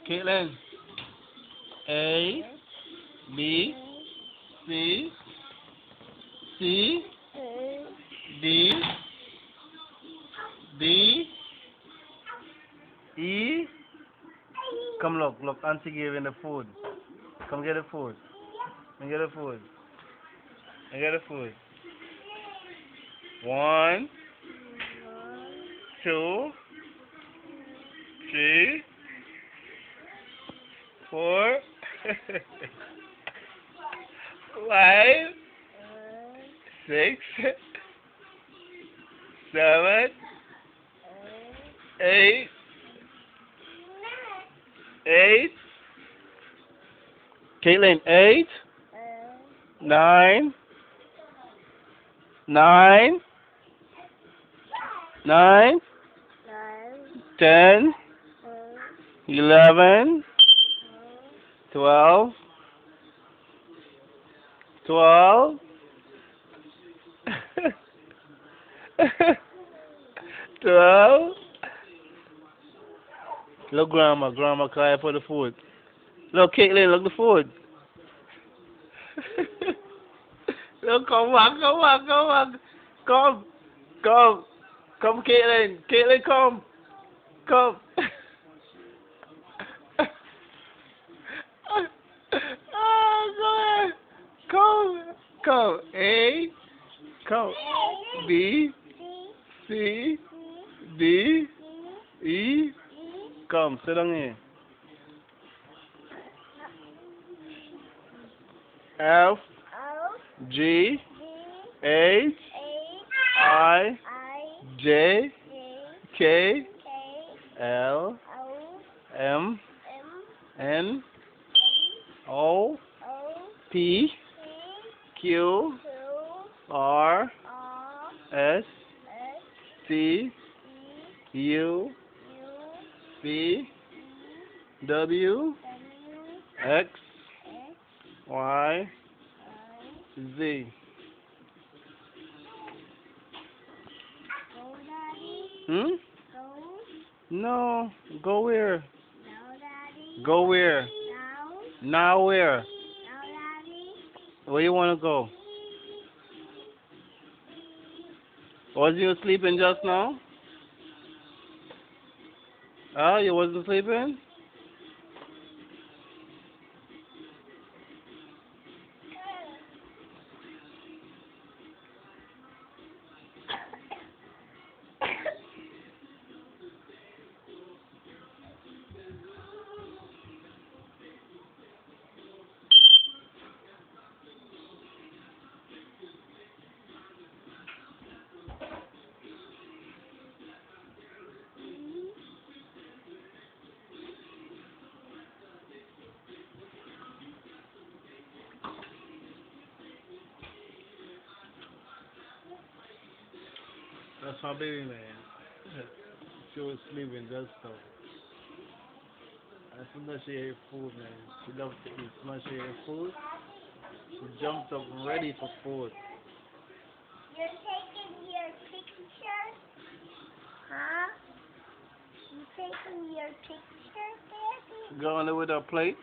Caitlin. A, B, C, C, D, D, E. Come look, Auntie gave in the food. Come get the food. Come get the food. Come get the food. 1, 2, 3, 4, 5, 6, 7, 8, 8. Caitlin, 8, 9, 9, 9, 10, 11, 12, 12, 12. Look, grandma cry for the food. Look, Caitlin, look the food. Look, come, come, come, Caitlin, come. Oh, go ahead. Come. A, come. B, C, D, E. Come, sit down here. F, G, H, I, J, K, L, M, N, O, P, Q, R, S, T, U, V, W, X, Y, Z. Hmm? No. Go where? Go where? Now where? Where you want to go? Was you sleeping just now? Oh, you wasn't sleeping? That's my baby, man. She was sleeping just now. As soon as she ate food, man, she loved to eat. As soon as she ate food, she jumped up ready for food. You're taking your picture? Huh? You taking your picture, Daddy? Go on there with her plate.